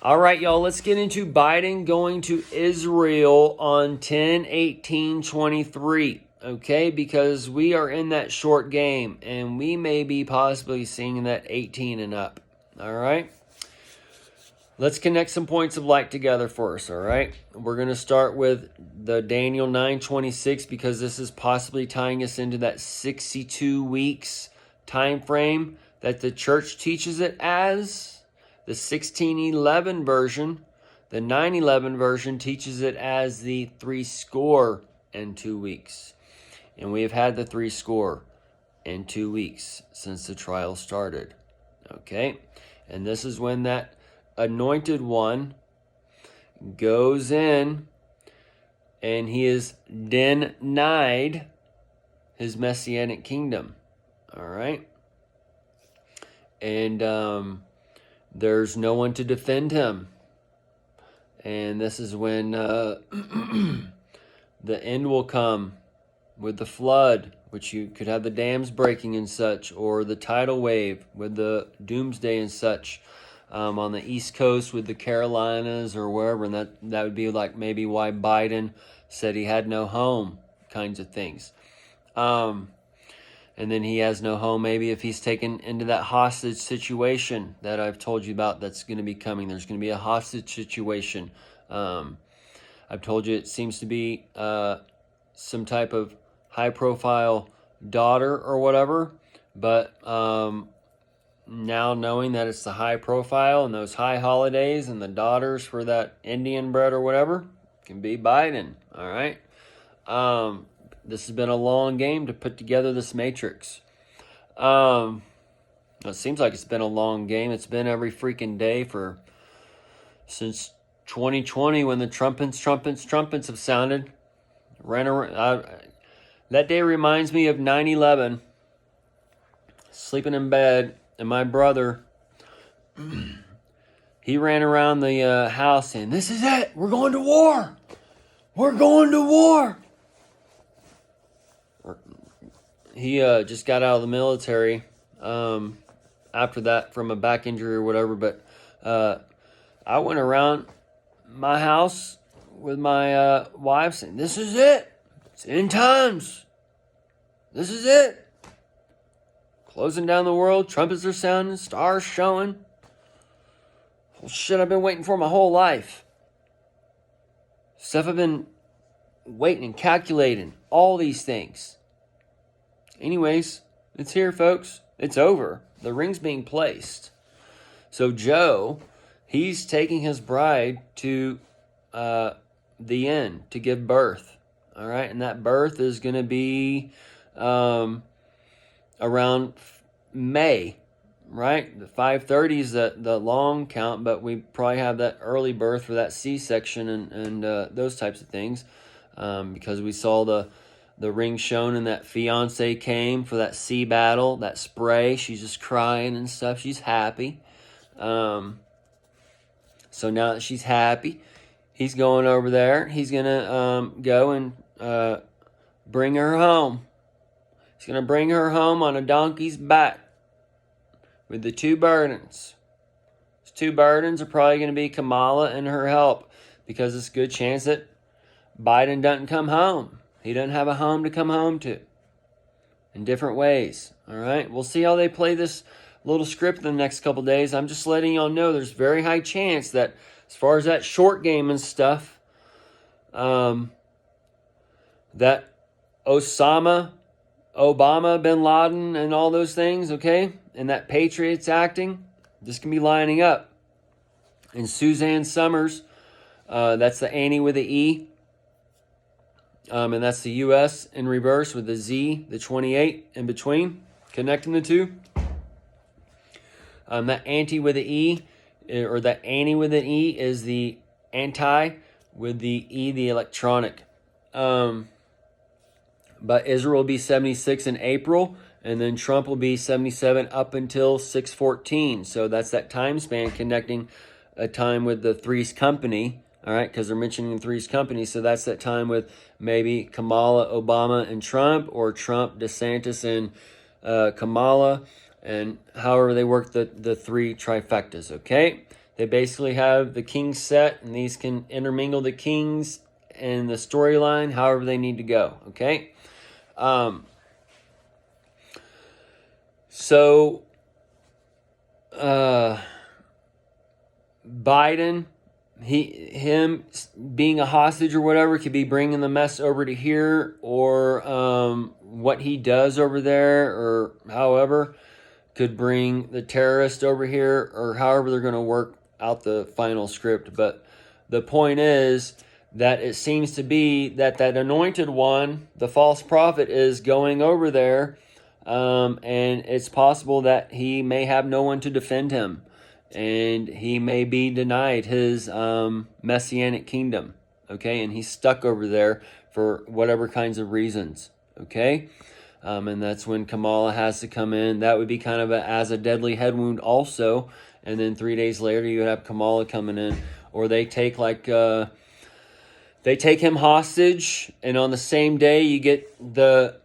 All right, y'all, let's get into Biden going to Israel on 10/18/23, okay? Because we are in that short game, and we may be possibly seeing that 18 and up, all right? Let's connect some points of light together first, all right? We're going to start with the Daniel 9:26 because this is possibly tying us into that 62 weeks time frame that the church teaches it as. The 1611 version, the 911 version teaches it as the 62 weeks. And we have had the 62 weeks since the trial started. Okay? And this is when that anointed one goes in and he is denied his messianic kingdom. All right? And there's no one to defend him. And this is when the end will come with the flood, which you could have the dams breaking and such, or the tidal wave with the doomsday and such on the East Coast with the Carolinas or wherever. And that would be like maybe why Biden said he had no home kinds of things. And then he has no home maybe if he's taken into that hostage situation that I've told you about that's going to be coming. There's going to be a hostage situation. I've told you it seems to be some type of high-profile daughter or whatever. But now knowing that it's the high profile and those high holidays and the daughters for that Indian bread or whatever can be Biden. All right. This has been a long game to put together this matrix. It seems like it's been a long game. It's been every freaking day since 2020 when the trumpets have sounded. That day reminds me of 9/11. Sleeping in bed, and my brother, he ran around the house saying, "This is it. We're going to war. We're going to war." He just got out of the military after that from a back injury or whatever. But I went around my house with my wife saying, "This is it. It's end times. This is it. Closing down the world. Trumpets are sounding. Stars showing. Whole shit I've been waiting for my whole life. Stuff I've been waiting and calculating. All these things." Anyways, it's here, folks. It's over. The ring's being placed. So Joe, he's taking his bride to the end to give birth. All right, and that birth is going to be around May, right? The 5:30 is the long count, but we probably have that early birth for that C-section and those types of things because we saw the ring shown and that fiance came for that sea battle, that spray. She's just crying and stuff. She's happy. So now that she's happy, he's going over there. He's going to go and bring her home. He's going to bring her home on a donkey's back with the two burdens. Those two burdens are probably going to be Kamala and her help because it's a good chance that Biden doesn't come home. He doesn't have a home to come home to in different ways. All right. We'll see how they play this little script in the next couple days. I'm just letting y'all know there's very high chance that as far as that short game and stuff, that Osama, Obama, Bin Laden, and all those things, okay, and that Patriots acting, this can be lining up. And Suzanne Summers, that's the Annie with the E. And that's the U.S. in reverse with the Z, the 28 in between, connecting the two. That anti with the E, or that Annie with an E, is the anti with the E, the electronic. But Israel will be 76 in April, and then Trump will be 77 up until 6/14. So that's that time span connecting a time with the Three's Company. All right, because they're mentioning Three's Company. So that's that time with maybe Kamala, Obama, and Trump, or Trump, DeSantis, and Kamala, and however they work the three trifectas, okay? They basically have the kings set, and these can intermingle the kings and the storyline however they need to go. Okay. So Biden, him being a hostage or whatever, could be bringing the mess over to here, or what he does over there, or however, could bring the terrorist over here, or however they're going to work out the final script. But the point is that it seems to be that anointed one, the false prophet, is going over there, and it's possible that he may have no one to defend him, and he may be denied his messianic kingdom, okay? And he's stuck over there for whatever kinds of reasons, okay? And that's when Kamala has to come in. That would be kind of as a deadly head wound also. And then 3 days later, you would have Kamala coming in. Or they take they take him hostage, and on the same day you get the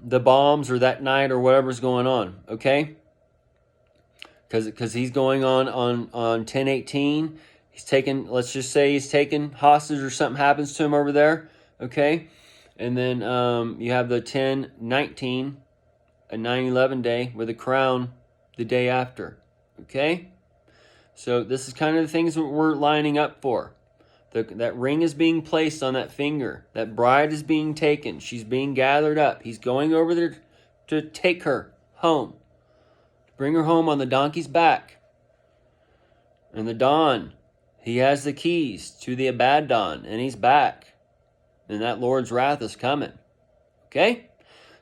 the bombs, or that night, or whatever's going on, okay? Because he's going on 10/18. He's taken, let's just say he's taken hostage, or something happens to him over there, okay? And then you have the 10/19, a 9/11 day, with a crown the day after, okay? So this is kind of the things that we're lining up for. That ring is being placed on that finger. That bride is being taken. She's being gathered up. He's going over there to take her home. Bring her home on the donkey's back. And the dawn, he has the keys to the Abaddon, and he's back. And that Lord's wrath is coming. Okay?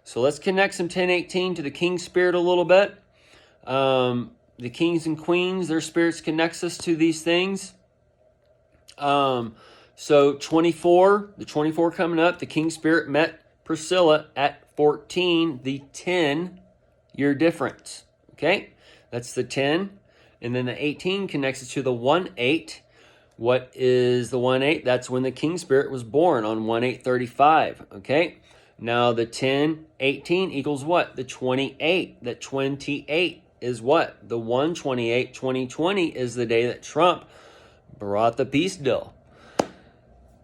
So let's connect some 10/18 to the King's Spirit a little bit. The kings and queens, their spirits connects us to these things. So 24, the 24 coming up, the King's Spirit met Priscilla at 14, the 10-year difference. Okay? That's the 10. And then the 18 connects it to the 1/8. What is the 1/8? That's when the King Spirit was born, on 1/8/35. Okay? Now the 10/18 equals what? The 28. That 28 is what? The 1/28. 2020 is the day that Trump brought the peace deal.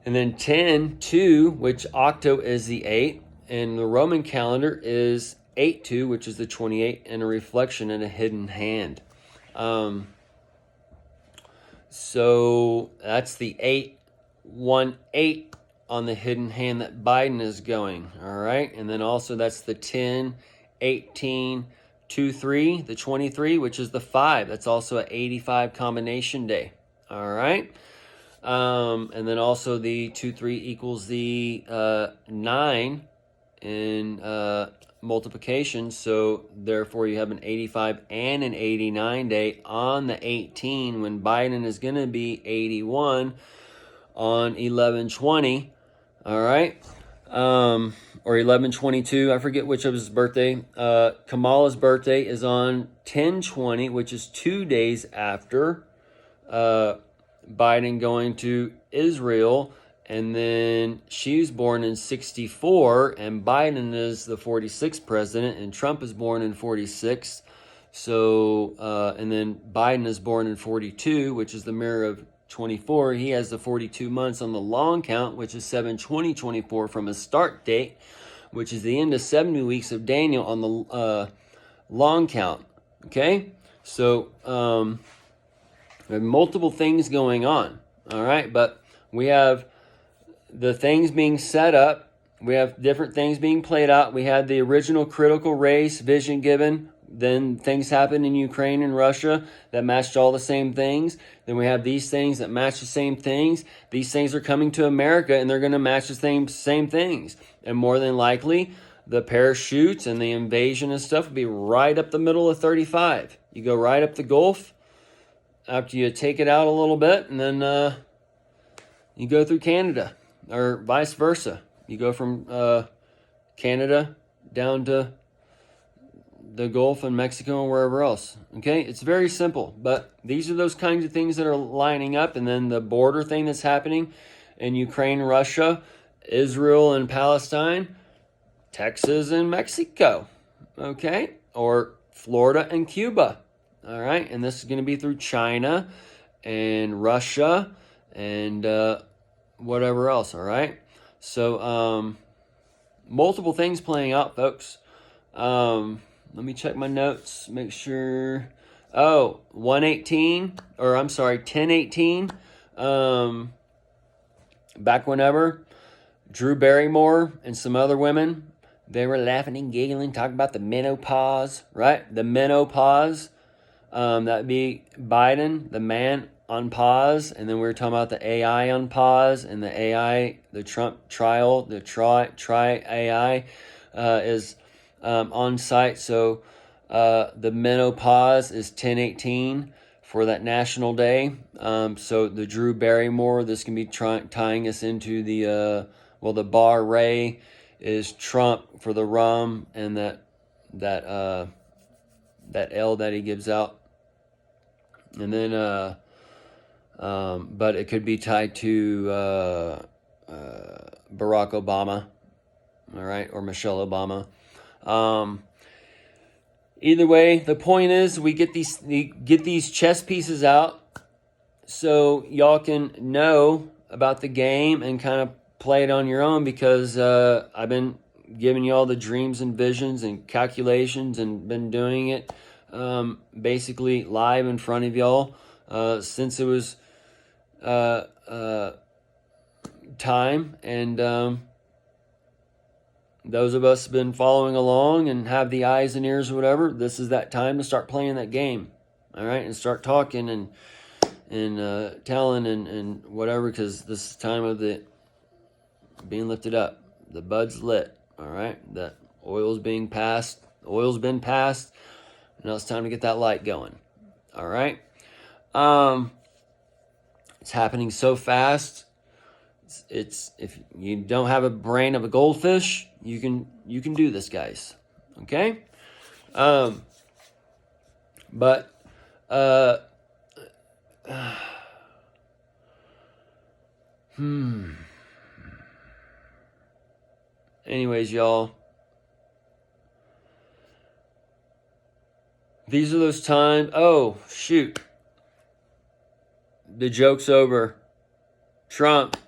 And then 10/2, which octo is the 8, and the Roman calendar is 8/2, which is the 28, and a reflection and a hidden hand. So that's the 8/1/8 on the hidden hand that Biden is going. All right. And then also that's the 10/18/23, the 23, which is the 5. That's also an 85 combination day. All right. And then also the 2/3 equals the 9 in multiplication. So therefore you have an 85 and an 89 day on the 18, when Biden is going to be 81 on 11/20. All right. Or 11/22. I forget which of his birthday. Kamala's birthday is on 10/20, which is 2 days after Biden going to Israel. And then she's born in 64, and Biden is the 46th president, and Trump is born in 46. So, and then Biden is born in 42, which is the mirror of 24. He has the 42 months on the long count, which is 7/20/24 from his start date, which is the end of 70 weeks of Daniel on the long count. Okay? So, we have multiple things going on. All right? But we have the things being set up. We have different things being played out. We had the original critical race vision given. Then things happened in Ukraine and Russia that matched all the same things. Then we have these things that match the same things. These things are coming to America, and they're going to match the same things. And more than likely, the parachutes and the invasion and stuff will be right up the middle of 35. You go right up the Gulf after you take it out a little bit, and then you go through Canada, or vice versa. You go from Canada down to the Gulf and Mexico and wherever else. Okay, it's very simple, but these are those kinds of things that are lining up. And then the border thing that's happening in Ukraine, Russia, Israel and Palestine, Texas and Mexico, okay, or Florida and Cuba. All right, and this is going to be through China and Russia and whatever else, all right? So multiple things playing out, folks. Let me check my notes, make sure. Oh, 1018. Back whenever, Drew Barrymore and some other women, they were laughing and giggling, talking about the menopause, right? The menopause. That'd be Biden, the man on pause. And then we were talking about the AI on pause, and the AI, the Trump trial, the try AI is on site. So the menopause is 1018 for that national day. So the Drew Barrymore, this can be tying us into the the bar Ray is Trump for the rum, and that L that he gives out. And then but it could be tied to Barack Obama, all right, or Michelle Obama. Either way, the point is we get these chess pieces out so y'all can know about the game and kind of play it on your own, because I've been giving you all the dreams and visions and calculations and been doing it basically live in front of y'all since it was time. And those of us have been following along and have the eyes and ears or whatever, this is that time to start playing that game, all right, and start talking and telling and whatever, because this is time of the being lifted up. The bud's lit, all right, that oil's been passed. Now it's time to get that light going, all right. It's happening so fast. It's if you don't have a brain of a goldfish, you can do this, guys. Okay. But anyways, y'all, these are those times. Oh shoot, the joke's over. Trump,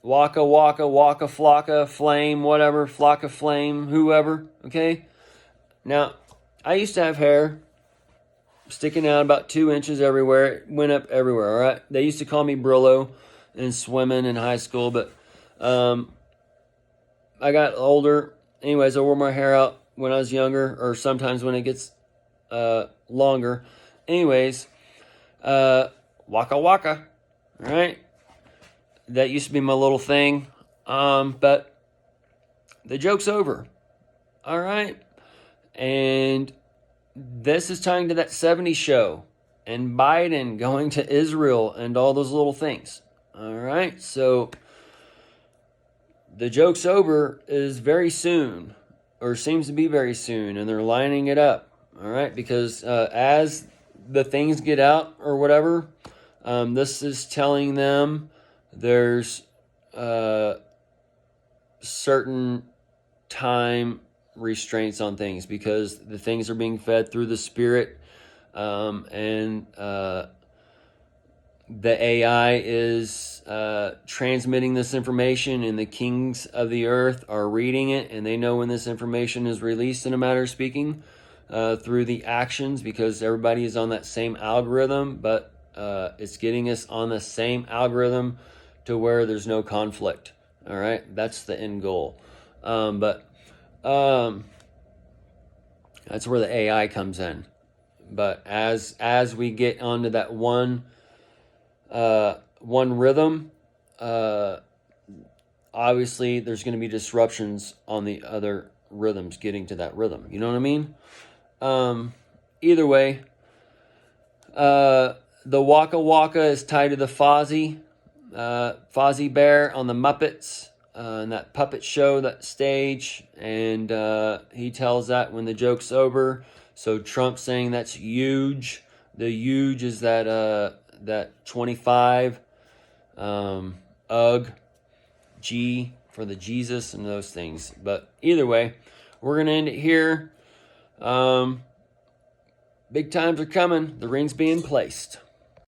waka waka waka flocka flame, whatever, flocka flame, whoever. Okay. Now, I used to have hair sticking out about 2 inches everywhere. It went up everywhere, all right? They used to call me Brillo in swimming in high school, but I got older. Anyways, I wore my hair out when I was younger, or sometimes when it gets longer. Anyways, waka waka, all right? That used to be my little thing, but the joke's over, all right? And this is tying to that 70s show and Biden going to Israel and all those little things. All right. So the joke's over is very soon, or seems to be very soon, and they're lining it up. All right. Because as the things get out or whatever, this is telling them there's certain time restraints on things, because the things are being fed through the spirit, and the AI is transmitting this information, and the kings of the earth are reading it, and they know when this information is released, in a matter of speaking, through the actions, because everybody is on that same algorithm, but it's getting us on the same algorithm to where there's no conflict. All right, that's the end goal. But that's where the AI comes in. But as we get onto that one rhythm, obviously there's going to be disruptions on the other rhythms getting to that rhythm. You know what I mean? Either way, the Waka Waka is tied to the Fozzie Bear on the Muppets. And that puppet show, that stage, and he tells that when the joke's over. So Trump saying that's huge. The huge is that 25, G for the Jesus and those things. But either way, we're gonna end it here. Big times are coming. The ring's being placed.